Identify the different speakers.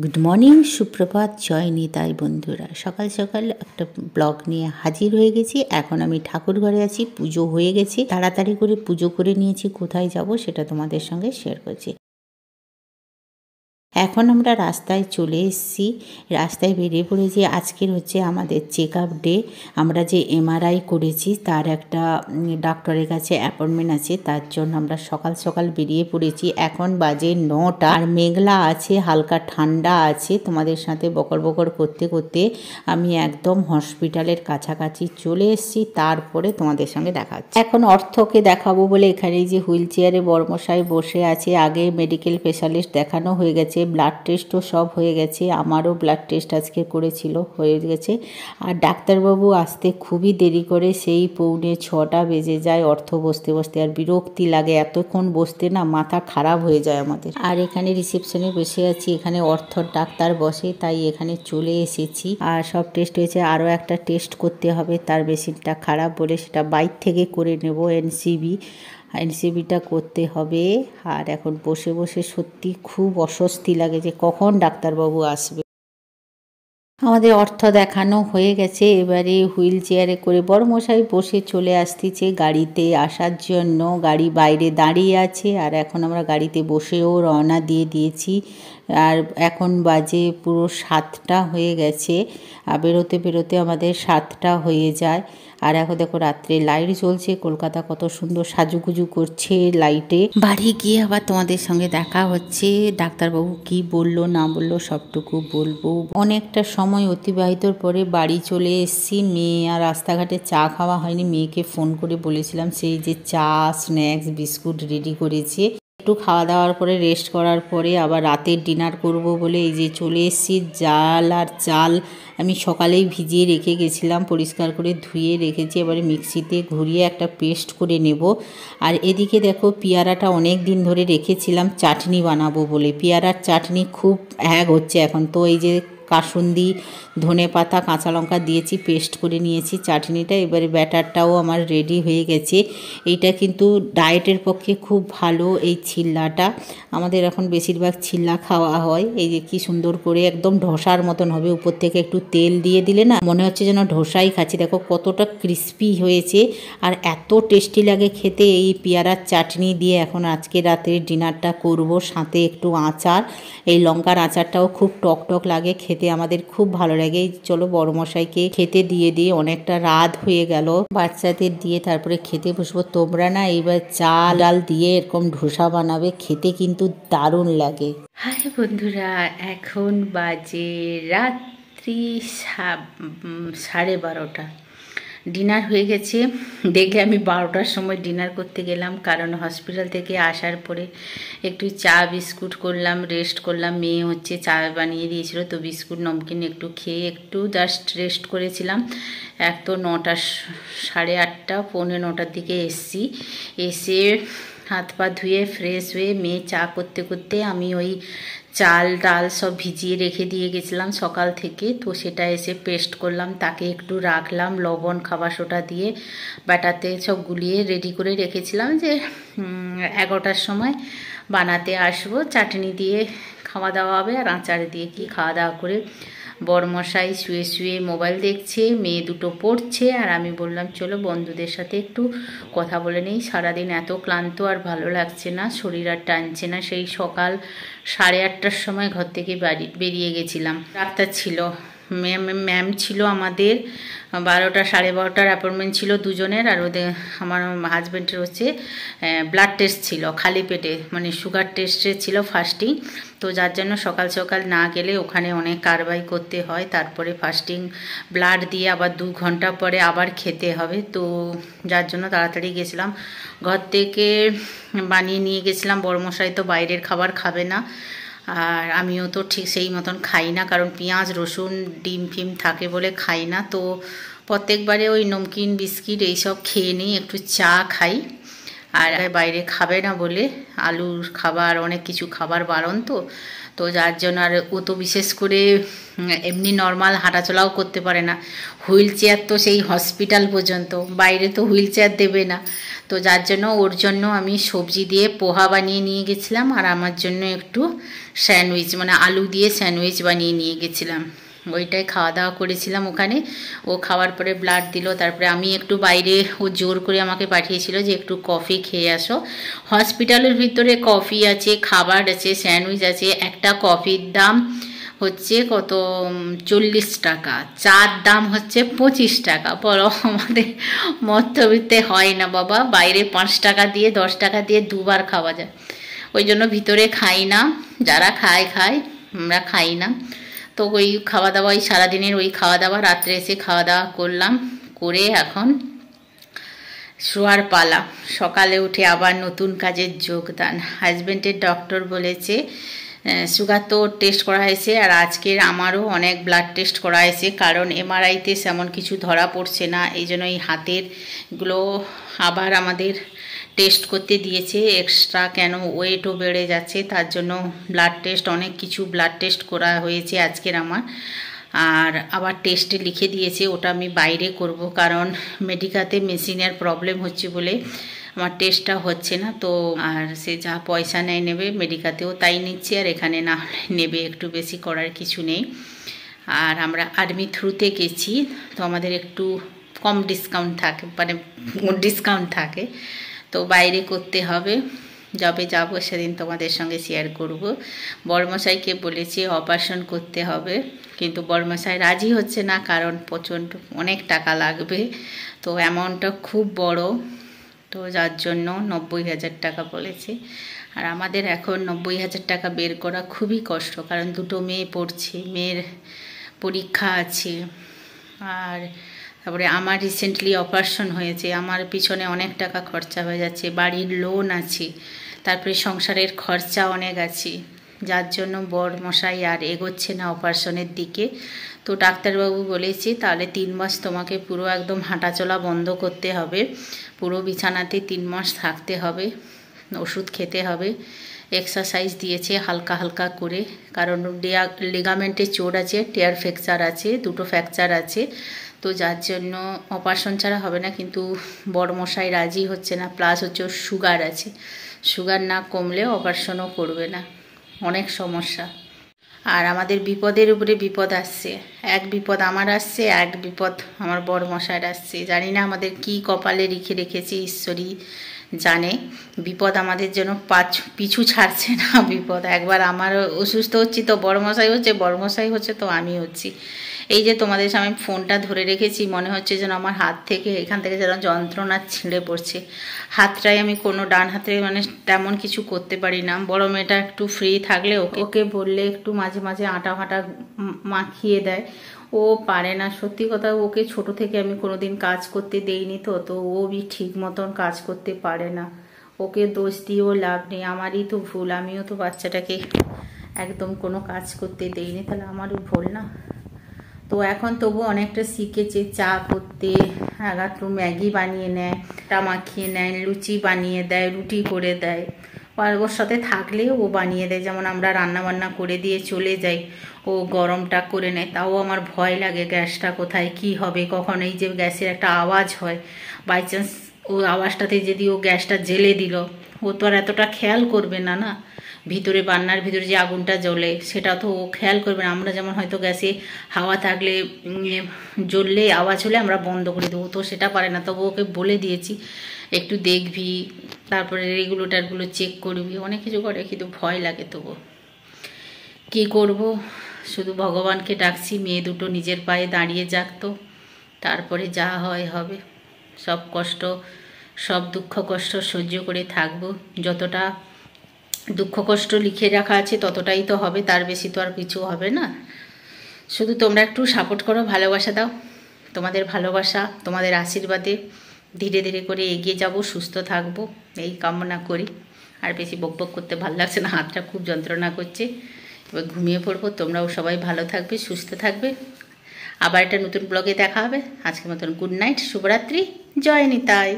Speaker 1: Good morning, সুপ্রভাত, জয় নিতাই বন্ধুরা। সকাল সকাল একটা ব্লগ নিয়ে হাজির হয়ে গেছি। এখন আমি ঠাকুর ঘরে আছি, পুজো হয়ে গেছে, তাড়াতাড়ি করে পুজো করে নিয়েছি। কোথায় যাব সেটা তোমাদের সঙ্গে শেয়ার করছি। এখন আমরা রাস্তায় চলে এসেছি, রাস্তায় বেরিয়ে পড়েছি। আজকের হচ্ছে আমাদের চেক আপ ডে। আমরা যে এমআরআই করেছি তার একটা ডাক্তারের কাছে অ্যাপয়েন্টমেন্ট আছে, তার জন্য আমরা সকাল সকাল বেরিয়ে পড়েছি। এখন বাজে 9টা, আর মেঘলা আছে, হালকা ঠান্ডা আছে। তোমাদের সাথে বকর বকর করতে করতে আমি একদম হসপিটালের কাছাকাছি চলে এসেছি। তারপরে তোমাদের সঙ্গে দেখা হচ্ছে। এখন অর্থকে দেখাবো বলে এখানে যে হুইল চেয়ারে বড়মশাই বসে আছে। আগে মেডিকেল স্পেশালিস্ট দেখানো হয়ে গেছে, ব্লাড টেস্টও সব হয়ে গেছে। আমারও ব্লাড টেস্ট আজকে করেছিল, হয়ে গেছে। আর ডাক্তারবাবু আসতে খুবই দেরি করে, সেই 5:45 বেজে যায় অর্থ বসতে বসতে। আর বিরক্তি লাগে, এতক্ষণ বসতে না মাথা খারাপ হয়ে যায় আমাদের। আর এখানে রিসেপশনে বসে আছি, এখানে অর্থর ডাক্তার বসে, তাই এখানে চলে এসেছি। আর সব টেস্ট হয়েছে, আরও একটা টেস্ট করতে হবে, তার মেশিনটা খারাপ বলে সেটা বাইর থেকে করে নেব। এনসিবিটা করতে হবে। আর এখন বসে বসে সত্যি খুব অস্বস্তি লাগে যে কখন ডাক্তারবাবু আসবে। আমাদের অর্থ দেখানো হয়ে গেছে, এবারে হুইল চেয়ারে করে বড়মশাই বসে চলে আসতেছে গাড়িতে আসার জন্য। গাড়ি বাইরে দাঁড়িয়ে আছে, আর এখন আমরা গাড়িতে বসেও রওনা দিয়ে দিয়েছি। আর এখন বাজে পুরো 7টা হয়ে গেছে। আর বেরোতে বেরোতে আমাদের 7টা হয়ে যায়। আর এখন দেখো রাত্রে লাইট জ্বলছে, কলকাতা কত সুন্দর সাজুগুজু করছে লাইটে। বাড়ি গিয়ে আবার তোমাদের সঙ্গে দেখা হচ্ছে। ডাক্তারবাবু কি বললো না বললো সবটুকু বলবো। অনেকটা সময় অতিবাহিতর পরে বাড়ি চলে এসেছি। মেয়ে আর রাস্তাঘাটে চা খাওয়া হয়নি, মেয়েকে ফোন করে বলেছিলাম, সেই যে চা, স্ন্যাক্স, বিস্কুট রেডি করেছে। একটু খাওয়া দাওয়ার পরে রেস্ট করার পরে আবার রাতের ডিনার করব বলে এই যে চলে এসেছি। ডাল আর চাল আমি সকালেই ভিজিয়ে রেখে গেছিলাম, পরিষ্কার করে ধুয়ে রেখেছি। এবারে মিক্সিতে ঘুরিয়ে একটা পেস্ট করে নেব। আর এদিকে দেখো পেয়ারাটা অনেক দিন ধরে রেখেছিলাম চাটনি বানাবো বলে। পেয়ারার চাটনি খুব হচ্ছে এখন তো। এই যে কাসুন্দি, ধনে পাতা, কাঁচা লঙ্কা দিয়েছি, পেস্ট করে নিয়েছি চাটনিটা। এবারে ব্যাটারটাও আমার রেডি হয়ে গেছে। এইটা কিন্তু ডায়েটের পক্ষে খুব ভালো, এই ছিল্লাটা। আমাদের এখন বেশিরভাগ ছিল্লা খাওয়া হয়। এই যে কি সুন্দর করে একদম ধোসার মতন হবে, উপর থেকে একটু তেল দিয়ে দিলে না মনে হচ্ছে যেন ধোসাই খাচ্ছি। দেখো কতটা ক্রিস্পি হয়েছে, আর এত টেস্টি লাগে খেতে এই পেয়ারার চাটনি দিয়ে। এখন আজকে রাতের ডিনারটা করব, সাথে একটু আচার। এই লঙ্কার আচারটাও খুব টক টক লাগে খেতে, আমাদের খুব ভালো লাগে। চলো বড়মশাইকে খেতে দিয়ে দিয়ে অনেকটা রাত হয়ে গেল, বাচ্চাদের দিয়ে তারপরে খেতে বসবো। তোমরা না এইবার চাল ডাল দিয়ে এরকম ধোসা বানাবে, খেতে কিন্তু দারুণ লাগে। হাই বন্ধুরা, এখন বাজে রাত্রি 12:30। ডিনার হয়ে গেছে। দেখে আমি 12টার সময় ডিনার করতে গেলাম, কারণ হসপিটাল থেকে আসার পরে একটু চা বিস্কুট করলাম, রেস্ট করলাম। মেয়ে হচ্ছে চা বানিয়ে দিয়েছিল, তো বিস্কুট নমকিন একটু খেয়ে একটু জাস্ট রেস্ট করেছিলাম। এক তো 9টা, 8:30, 9:45 দিকে এসছি। এসে হাত পা ধুয়ে ফ্রেশ হয়ে মেয়ে চা করতে করতে আমি ওই চাল ডাল সব ভিজিয়ে রেখে দিয়ে গেছিলাম সকাল থেকে, তো সেটা এসে পেস্ট করলাম, তাকে একটু রাখলাম লবণ খাবার সোডা দিয়ে ব্যাটাতে সব গুলিয়ে রেডি করে রেখেছিলাম যে 11টার সময় বানাতে আসবো। চাটনি দিয়ে খাওয়া দাওয়া হবে, আর আচার দিয়ে কি খাওয়া দাওয়া করে বড়মশাই শুয়ে শুয়ে মোবাইল দেখছে, মেয়ে দুটো পড়ছে। আর আমি বললাম চলো বন্ধুদের সাথে একটু কথা বলে নেই। সারাদিন এত ক্লান্ত, আর ভালো লাগছে না, শরীর আর টানছে না। সেই সকাল 8:30টার সময় ঘর থেকে বেরিয়ে গেছিলাম। ডাক্তার ছিল, ম্যাম ছিল আমাদের। 12টা 12:30টার অ্যাপয়েন্টমেন্ট ছিল দুজনের। আর ওদের আমার হাজব্যান্ডের হচ্ছে ব্লাড টেস্ট ছিল, খালি পেটে, মানে সুগার টেস্টে ছিল ফাস্টিং। তো যার জন্য সকাল সকাল না গেলে ওখানে অনেক কারবাই করতে হয়, তারপরে ফাস্টিং ব্লাড দিয়ে আবার 2 ঘন্টা পরে আবার খেতে হবে। তো যার জন্য তাড়াতাড়ি গেছিলাম। ঘর থেকে বানিয়ে নিয়ে গেছিলাম, বড়মশাই তো বাইরের খাবার খাবে না, আর আমিও তো ঠিক সেই মতন খাই না, কারণ পেঁয়াজ রসুন ডিম ফিম থাকে বলে খাই না। তো প্রত্যেকবারে ওই নমকিন বিস্কিট এইসব খেয়ে নিই, একটু চা খাই। আর বাইরে খাবে না বলে, আলুর খাবার অনেক কিছু খাবার বারণ, তো যার জন্য আর ও তো বিশেষ করে এমনি নর্মাল হাঁটাচলাও করতে পারে না। হুইল চেয়ার তো সেই হসপিটাল পর্যন্ত, বাইরে তো হুইল চেয়ার দেবে না। তো যার জন্য ওর জন্য আমি সবজি দিয়ে পোহা বানিয়ে নিয়ে গেছিলাম, আর আমার জন্য একটু স্যান্ডউইচ মানে আলু দিয়ে স্যান্ডউইচ বানিয়ে নিয়ে গেছিলাম। ওইটাই খাওয়া দাওয়া করেছিলাম ওখানে। ও খাওয়ার পরে ব্লাড দিল, তারপরে আমি একটু বাইরে, ও জোর করে আমাকে পাঠিয়েছিল যে একটু কফি খেয়ে আসো। হসপিটালের ভিতরে কফি আছে, খাবার আছে, স্যান্ডউইচ আছে। একটা কফির দাম হচ্ছে কত 40 টাকা, চার দাম হচ্ছে 25 টাকা। বলো আমাদের মধ্যবিত্তে হয় না বাবা, বাইরে 5 টাকা দিয়ে 10 টাকা দিয়ে দুবার খাওয়া যায়। ওই জন্য ভিতরে খাই না, যারা খায় আমরা খাই না। তো ওই খাওয়া দাওয়া, ওই সারাদিনের ওই খাওয়া দাওয়া, রাত্রে এসে খাওয়া দাওয়া করলাম, করে এখন শোয়ার পালা। সকালে উঠে আবার নতুন কাজের যোগদান। হাজব্যান্ডের ডক্টর বলেছে সুগার তো টেস্ট করা হয়েছে, আর আজকের আমারও অনেক ব্লাড টেস্ট করা হয়েছে, কারণ এমআরআইতে সেমন কিছু ধরা পড়ছে না। এই জন্য এই হাতেরগুলো আবার আমাদের টেস্ট করতে দিয়েছে এক্সট্রা, কেন ওয়েটও বেড়ে যাচ্ছে, তার জন্য ব্লাড টেস্ট, অনেক কিছু ব্লাড টেস্ট করা হয়েছে আজকের আমার। আর আবার টেস্টে লিখে দিয়েছে, ওটা আমি বাইরে করব, কারণ মেডিকাতে মেশিনের প্রবলেম হচ্ছে বলে আমার টেস্টটা হচ্ছে না। তো আর সে যা পয়সা নেবে, মেডিকাতেও তাই নিচ্ছে, আর এখানে না নেবে, একটু বেশি করার কিছু নেই। আর আমরা আর্মি থ্রুতে গেছি, তো আমাদের একটু কম ডিসকাউন্ট থাকে, মানে ডিসকাউন্ট থাকে, তো বাইরে করতে হবে। যবে যাব সেদিন তোমাদের সঙ্গে শেয়ার করব। বড়মশাইকে বলেছি অপারেশন করতে হবে, কিন্তু বড়মশাই রাজি হচ্ছে না, কারণ প্রচণ্ড অনেক টাকা লাগবে, তো অ্যামাউন্টটা খুব বড়, তো যার জন্য 90,000 টাকা বলেছে। আর আমাদের এখন 90,000 টাকা বের করা খুবই কষ্ট, কারণ দুটো মেয়ে পড়ছে, মেয়ের পরীক্ষা আছে, আর তারপরে আমার রিসেন্টলি অপারেশন হয়েছে, আমার পিছনে অনেক টাকা খরচা হয়ে যাচ্ছে, বাড়ির লোন আছে, তারপরে সংসারের খরচা অনেক আছে, যার জন্য বড়মশাই আর এগোচ্ছে না অপারেশনের দিকে। তো ডাক্তারবাবু বলেছে তাহলে 3 মাস তোমাকে পুরো একদম হাঁটাচলা বন্ধ করতে হবে, পুরো বিছানাতে 3 মাস থাকতে হবে, ওষুধ খেতে হবে, এক্সারসাইজ দিয়েছে হালকা হালকা করে, কারণ লিগামেন্টে চোট আছে, টিয়ার ফ্র্যাকচার আছে, দুটো ফ্র্যাকচার আছে, তো যার জন্য অপারেশন ছাড়া হবে না। কিন্তু বড়মশাই রাজি হচ্ছে না, প্লাস হচ্ছে ওর সুগার আছে, সুগার না কমলে অপারেশনও করবে না, অনেক সমস্যা। আর আমাদের বিপদের উপরে বিপদ আসছে, এক বিপদ আমার আসছে, এক বিপদ আমার বড়মশাইয়ের আসছে। জানি না আমাদের কি কপালে লিখে রেখেছে, ঈশ্বরই জানে। বিপদ আমাদের জন্য পিছু ছাড়ছে না বিপদ। একবার আমার অসুস্থ হচ্ছি তো বড়মশাই হচ্ছে, বড়মশাই হচ্ছে তো আমি হচ্ছি। এই যে তোমাদের সামনে ফোনটা ধরে রেখেছি, মনে হচ্ছে যেন আমার হাত থেকে, এখান থেকে যেন যন্ত্রণা ছিঁড়ে পড়ছে। হাতটাই আমি কোনো ডান হাতে মানে তেমন কিছু করতে পারি না। বড় মেয়েটা একটু ফ্রি থাকলে ওকে বললে একটু মাঝে মাঝে আটা ফাটা মাখিয়ে দেয়, ও পারে না। সত্যি কথা, ওকে ছোট থেকে আমি কোনোদিন কাজ করতে দেইনি, তো ও ঠিক মতন কাজ করতে পারে না। ওকে দোষ দিয়েও লাভ নেই, আমারই তো ভুল, আমিও তো বাচ্চাটাকে একদম কোনো কাজ করতে দেইনি, তাহলে আমারও ভুল না। তো এখন তবু অনেকটা শিখেছে, চা করতে, একটু ম্যাগি বানিয়ে নেয়, আটা মাখিয়ে নেয়, লুচি বানিয়ে দেয়, রুটি করে দেয়, আর ওর সাথে থাকলে ও বানিয়ে দেয়। যেমন আমরা রান্না বান্না করে দিয়ে চলে যাই, ও গরমটা করে নেয়, তাও আমার ভয় লাগে গ্যাসটা কোথায় কি হবে, কখন এই যে গ্যাসের একটা আওয়াজ হয়, বাই চান্স ও আওয়াজটাতে যদি ও গ্যাসটা জ্বেলে দিল, ও তো আর এতটা খেয়াল করবে না, না ভিতরে বান্নার ভিতরে যে আগুনটা জ্বলে সেটা তো ও খেয়াল করবে না। আমরা যেমন হয়তো গ্যাসে হাওয়া থাকলে জ্বললে আওয়াজ হলে আমরা বন্ধ করে দেবো, তো সেটা পারে না। তবু ওকে বলে দিয়েছি একটু দেখবি, তারপরে রেগুলেটরগুলো চেক করবি, অনেক কিছু করে, কিন্তু ভয় লাগে। তবু কী করব, শুধু ভগবানকে ডাকছি মেয়ে দুটো নিজের পায়ে দাঁড়িয়ে যাক, তো তারপরে যা হয় হবে। সব কষ্ট, সব দুঃখ কষ্ট সহ্য করে থাকবো, যতটা দুঃখ কষ্ট লিখে রাখা আছে ততটাই তো হবে, তার বেশি তো আর কিছু হবে না। শুধু তোমরা একটু সাপোর্ট করো, ভালোবাসা দাও। তোমাদের ভালোবাসা, তোমাদের আশীর্বাদে ধীরে ধীরে করে এগিয়ে যাব, সুস্থ থাকবো, এই কামনা করি। আর বেশি বকবক করতে ভালো লাগছে না, হাতটা খুব যন্ত্রণা করছে, এবার ঘুমিয়ে পড়বো। তোমরাও সবাই ভালো থাকবে, সুস্থ থাকবে। আবার একটা নতুন ব্লগে দেখা হবে। আজকের মতন গুড নাইট, শুভরাত্রি, জয় নিতাই।